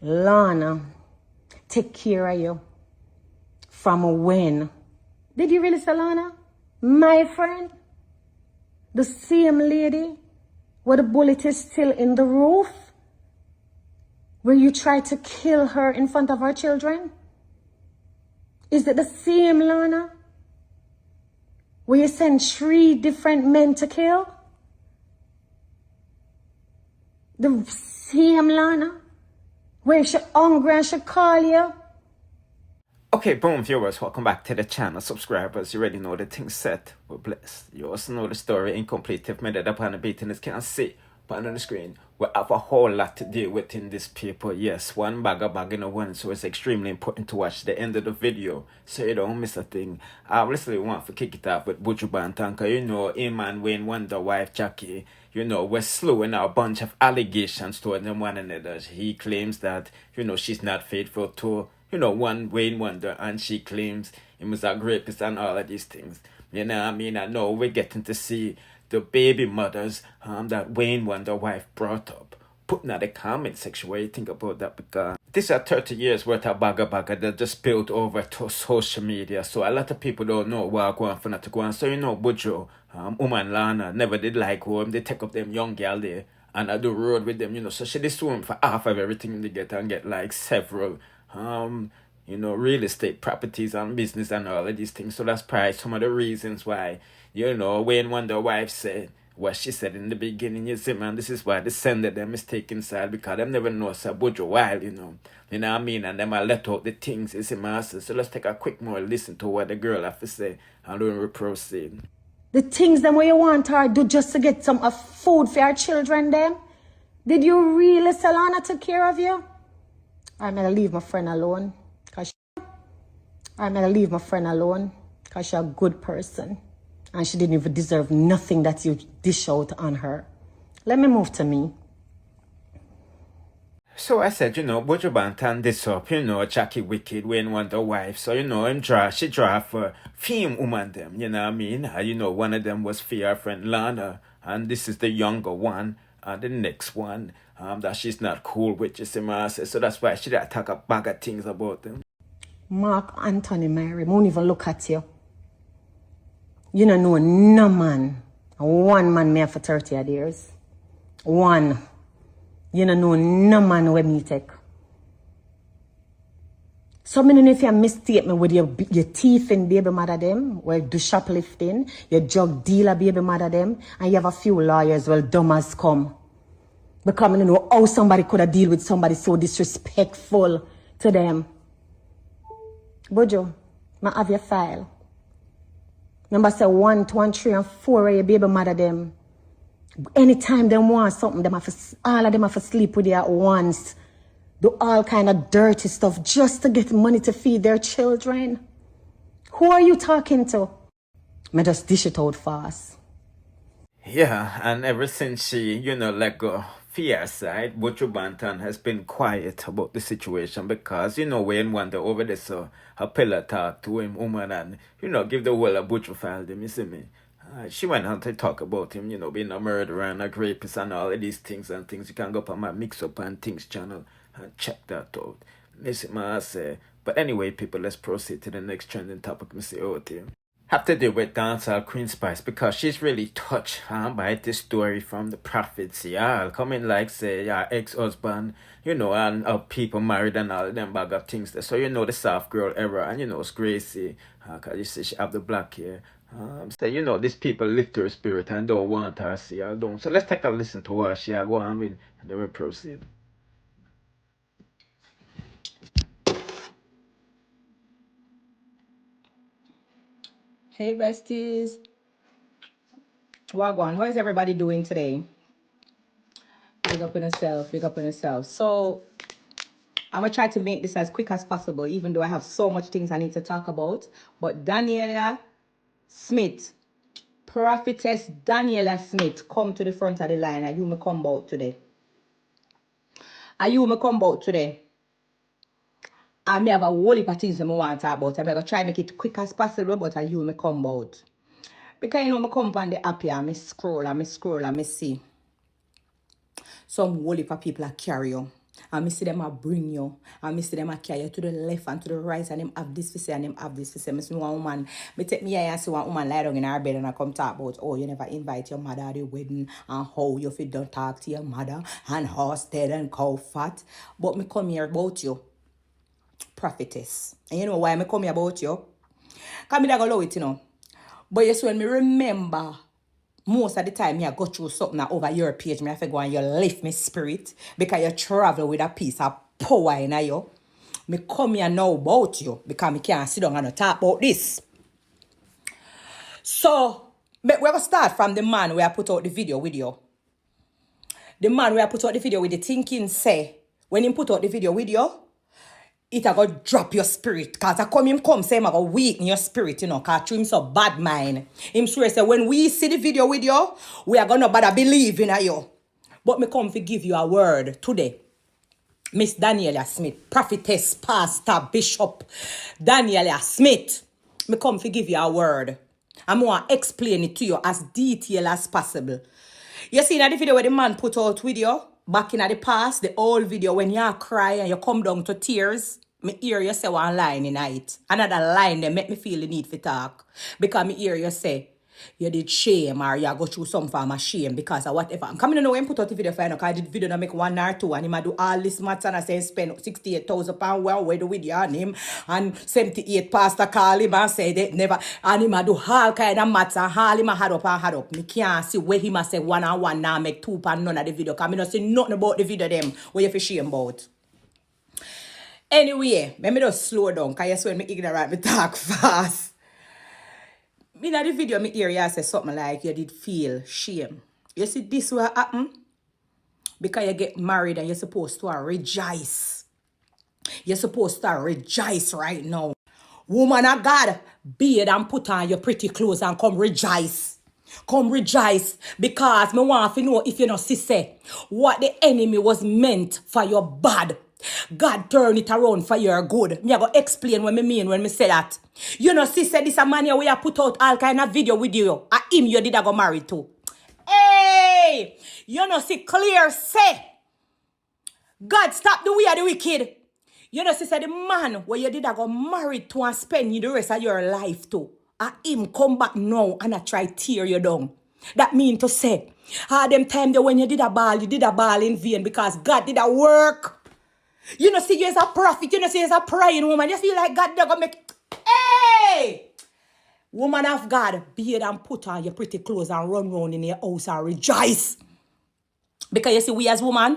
Lana take care of you from when? Did you really say Lana? My friend? The same lady where the bullet is still in the roof? Where you tried to kill her in front of her children? Is it the same Lana? Where you sent 3 different men to kill? The same Lana? Where she hungry and she call you? Okay, boom, viewers, welcome back to the channel. Subscribers, you already know the thing set. We're blessed. You also know the story incomplete if made upon the beating can't see. But on the screen, we have a whole lot to deal with in this paper. Yes, one bag in a one, so it's extremely important to watch the end of the video so you don't miss a thing. I obviously want to kick it off with Buju Banton, because you know, him and Wayne Wonder wife Jackie, you know, we're slewing out a bunch of allegations toward them one another. He claims that, you know, she's not faithful to, you know, one Wayne Wonder, and she claims he was a rapist and all of these things. You know what I mean? I know we're getting to see the baby mothers that Wayne Wonder wife brought up. Put in the comment section what you think about that, because this is 30 years worth of bagger that just spilled over to social media. So a lot of people don't know what going for not to go on. So you know Buju, woman Lana never did like home. They take up them young girl there and I do road with them, you know. So she did sue him for half of everything they get and get like several you know, real estate properties and business and all of these things. So that's probably some of the reasons why, you know, Wayne Wonder wife said what she said in the beginning. You see, man, this is why they send them is taking side, because them never know Sir Buju while, you know. You know what I mean? And them I let out the things, you see, master. So let's take a quick more listen to what the girl have to say and then we proceed. The things them where you want her do just to get some food for your children them? Did you really say Lana took care of you? I'm gonna leave my friend alone. I'm gonna leave my friend alone because she's a good person. And she didn't even deserve nothing that you dish out on her. Let me move to me. So I said, you know, Buju Banton this up, you know, Jackie Wicked, Wayne Wonder wife. So, you know, she draw for fame woman them, you know what I mean? You know, one of them was for her friend Lana, and this is the younger one, and the next one, that she's not cool with, you see, master. So that's why she did talk a bag of things about them. Mark Anthony Mary, I won't even look at you. You don't know no man. One man me for 30 years. One. You don't know no man where me take. So I don't know if you mistake me with your teeth in baby mother them, where do shoplifting, your drug dealer baby mother them, and you have a few lawyers, well, dumb as come. Because I don't know how somebody could have deal with somebody so disrespectful to them. Buju, I have your file. Number say 1, 2, and 3, and 4 of your baby mother them. Anytime they want something, all of them have to sleep with you at once. Do all kind of dirty stuff just to get money to feed their children. Who are you talking to? I just dish it out fast. Yeah, and ever since she, you know, let go fear side, Buju Banton has been quiet about the situation, because, you know, Wayne Wonder over there, so her pillar talk to him, woman, and, you know, give the world a Buju file them, you see me? She went on to talk about him, you know, being a murderer and a rapist and all of these things and things. You can go up on my Mixup and Things channel and check that out. Listen, man, I say. But anyway, people, let's proceed to the next trending topic. Me say out here. Have to deal with Dancehall Queen Spice, because she's really touched by this story from the Prophetess. Yeah, coming like say, yeah, ex-husband, you know, and people married and all of them bag of things there. So you know the soft girl era, and you know it's Gracie, because you see she have the black hair. So you know these people lift her spirit and don't want her to see her down. So let's take a listen to what she go on with, and then we proceed. Hey besties, Wagwan, what is everybody doing today? Big up on yourself, big up on yourself. So I'm gonna try to make this as quick as possible, even though I have so much things I need to talk about. But Daniela Smith, Prophetess Daniela Smith, come to the front of the line. Are you me come out today? Are you me come out today? I may have a whole heap of things I want to talk about. I'm gonna try to make it quick as possible, but are you me come out? Because you know, I come on the app here, I scroll, I see some whole heap of people are carry on. And I see them a bring you. And I see them a carry you to the left and to the right. And them have this for say and them have this for say. I see one woman. I take me here and see one woman lie down in her bed and I come talk about, oh, you never invite your mother at the wedding. And how you fit don't talk to your mother. And horse dead and cow fat. But me come here about you. Prophetess. And you know why I come here about you? Because I don't go it, you know. But yes, when me remember, most of the time, I go through something over your page. I have to go and you lift my spirit because you travel with a piece of power in you. Me come here now about you because I can't sit down and talk about this. So, we're going to start from the man where I put out the video with you. The man where I put out the video with the thinking say, when he put out the video with you, it a go drop your spirit. Because I come say, I go weaken your spirit, you know, because him so bad mind. Him swear say, when we see the video with you, we are going to bother believe in you. But me come to give you a word today. Miss Daniela Smith, prophetess, pastor, bishop, Daniela Smith. Me come to give you a word. I'm going to explain it to you as detailed as possible. You see in the video where the man put out video, back in the past, the old video when you cry and you come down to tears, me hear you say one line in it. Another line that make me feel the need to talk. Because me hear you say, you did shame or you go through some form of shame because of whatever. I'm coming to know him put out the video for you because I did video that make 1 or 2 and him do all this matter and I say spend 68,000 pounds well where the video on him and 78 pastor call him and say they never and him do all kind of matter and all him had up and had up. Me can't see where him say 1 and 1 now make 2 pound none of the video because I don't see nothing about the video them where you feel shame about. Anyway, let me just slow down because you swear me ignorant me talk fast. In the video, me hear you say something like you did feel shame. You see, this will happen because you get married and you're supposed to rejoice. You're supposed to rejoice right now. Woman of God, beard and put on your pretty clothes and come rejoice. Come rejoice because me want to know if you know, say what the enemy was meant for your bad. God turn it around for your good. Me I go explain what me mean when me say that. You know, sister, this a man here where I put out all kind of video with you. A him you did I go married to. Hey! You know, see clear say. God stop the way of the wicked. You know, sister, the man where you did I go married to and spend you the rest of your life to. A him come back now and I try tear you down. That mean to say, them time there when you did a ball in vain because God did a work. You know, see you as a prophet, you know, see you as a praying woman. You feel like God they're gonna make. Hey! Woman of God, beard and put on your pretty clothes and run round in your house and rejoice. Because you see, we as women,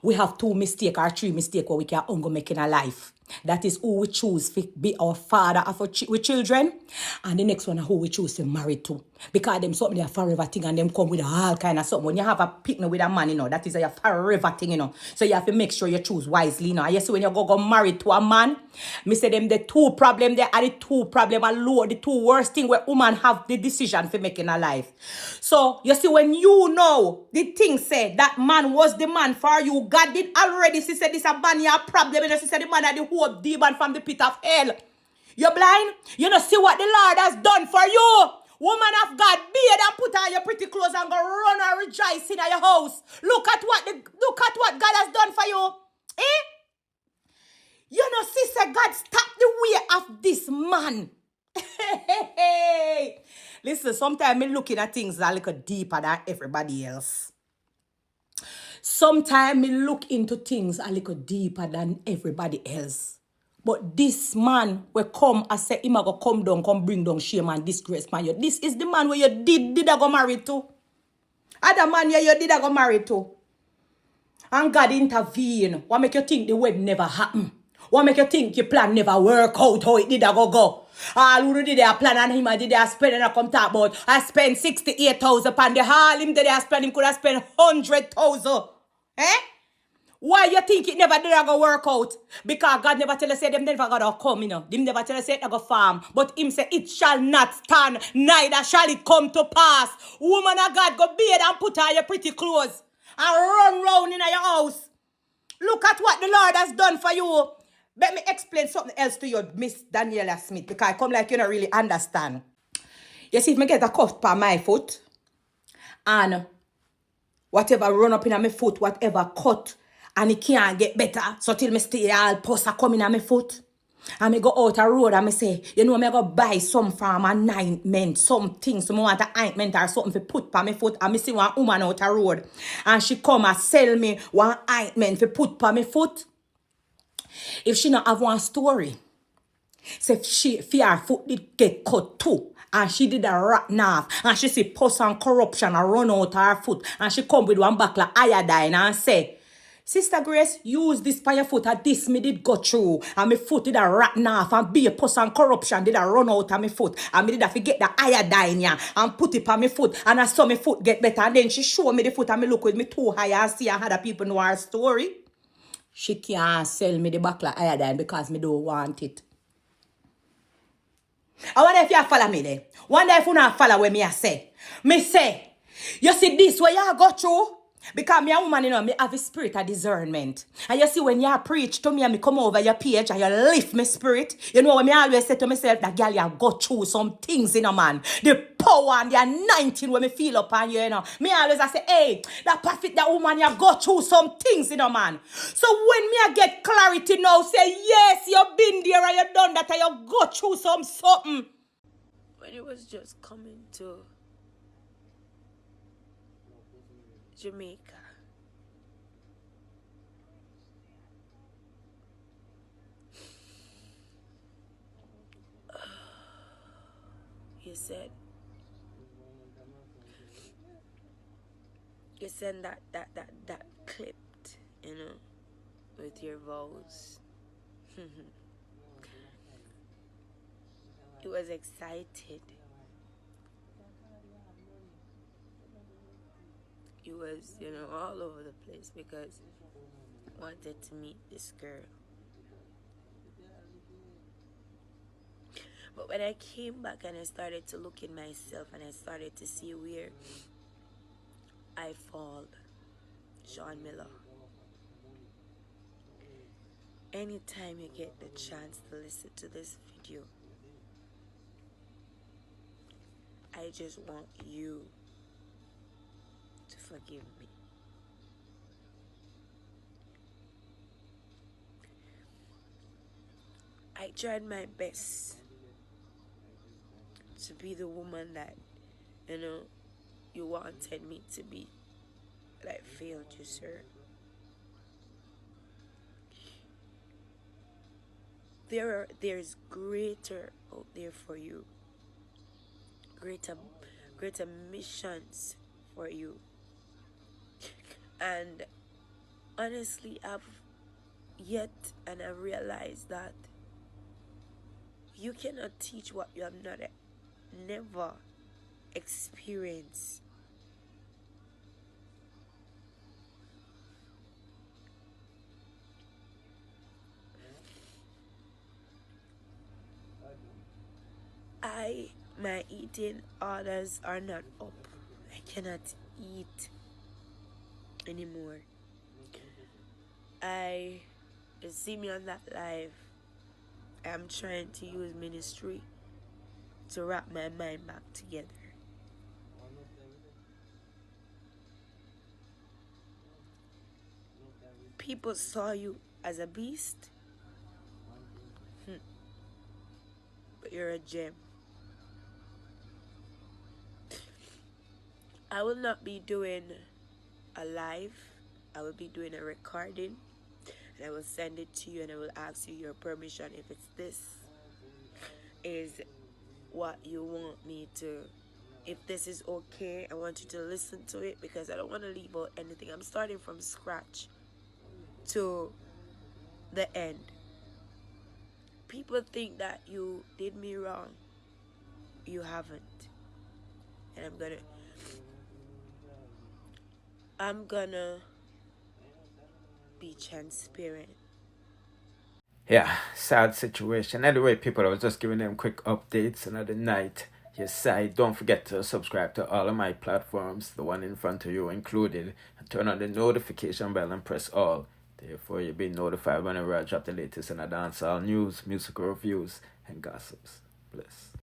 we have 2 mistakes or 3 mistakes where we can only make in our life. That is who we choose to be our father of our children. And the next one is who we choose to marry to. Because them something they are forever thing and them come with all kind of something. When you have a picnic with a man, you know, that is a forever thing, you know. So you have to make sure you choose wisely, you know. And you see when you go married to a man, me say them the 2 problem there are the 2 problem alone, the 2 worst thing where women have the decision for making a life. So you see when you know the thing say that man was the man for you, God did already. She said this a man your problem, and she said the man had the whole demon from the pit of hell. You're blind? You know see what the Lord has done for you. Woman of God, beard and put on your pretty clothes and go run and rejoice in your house. Look at what God has done for you. Eh? You know, sister, God stop the way of this man. Listen, sometimes me looking at things a little deeper than everybody else. Sometimes me look into things a little deeper than everybody else. But this man will come and say, him go come down, come bring down shame and disgrace, man. This is the man where you did I go married to. Other man you did I go married to. And God intervene. What make you think the wedding never happen? What make you think your plan never work out how it did I go? All who did their plan and him did their spend and I come talk about. I spend 68,000 pounds. The all him did their spend, him could have spent 100,000. Eh? Why you think it never did go work out? Because God never tell us say them never gonna come, you know. Them never tell us say it go farm. But him say it shall not stand, neither shall it come to pass. Woman of God, go bathe and put on your pretty clothes and run round in your house. Look at what the Lord has done for you. Let me explain something else to you, Miss Daniela Smith, because I come like you don't really understand. You see, if I get a cut by my foot and whatever run up in my foot, whatever cut, and it can't get better. So till me stay all pus a coming on my foot. And me go out a road and me say, you know, me go buy some from an ointment, some things. So me want an ointment or something to put on my foot. And me see one woman out a road. And she come and sell me one ointment to put on my foot. If she not have one story, say if her foot did get cut too. And she did a rotten off. And she see pus and corruption and run out her foot. And she come with one buckle of iodine and say, Sister Grace, use this for your foot. And this me did go through. And my foot did a rotten off. And be a pus and corruption did a run out of my foot. And me did have to get the iodine yeah, and put it on my foot. And I saw my foot get better. And then she show me the foot and me look with me too high and see how other people know her story. She can't sell me the buckle of iodine because me don't want it. I wonder if you follow me there. Wonder if you not follow what me I say. Me say, you see this where you go through? Because me a woman, you know, me have a spirit of discernment. And you see when you preach to me and me come over your page and you lift my spirit, you know what me always say to myself, that girl you go through some things, you know, man. The power and the anointing when me feel upon you, you know. Me always I say, hey, that prophet, that woman, you go through some things, you know, man. So when me I get clarity now, say, yes, you've been there and you done that and you go through something. When it was just coming to Jamaica, you said that clipped, you know, with your vows. It was excited. It was, you know, all over the place because I wanted to meet this girl. But when I came back and I started to look in myself and I started to see where I fall, Sean Miller. Anytime you get the chance to listen to this video, I just want you to forgive me. I tried my best to be the woman that, you know, you wanted me to be, but I failed you, sir. There's greater out there for you. Greater missions for you. And honestly, I've realized that you cannot teach what you have never experienced. My eating orders are not up. I cannot eat anymore. You see me on that live. I'm trying to use ministry to wrap my mind back together. People saw you as a beast, but you're a gem. I will not be doing a live. I will be doing a recording, and I will send it to you, and I will ask you your permission if this is what you want me to. If this is okay, I want you to listen to it because I don't want to leave out anything. I'm starting from scratch to the end. People think that you did me wrong. You haven't. And I'm gonna be transparent. Yeah, sad situation. Anyway, people, I was just giving them quick updates another night. Yes, don't forget to subscribe to all of my platforms, the one in front of you included, and turn on the notification bell and press all. Therefore, you'll be notified whenever I drop the latest in the dancehall news, musical reviews, and gossips. Bless.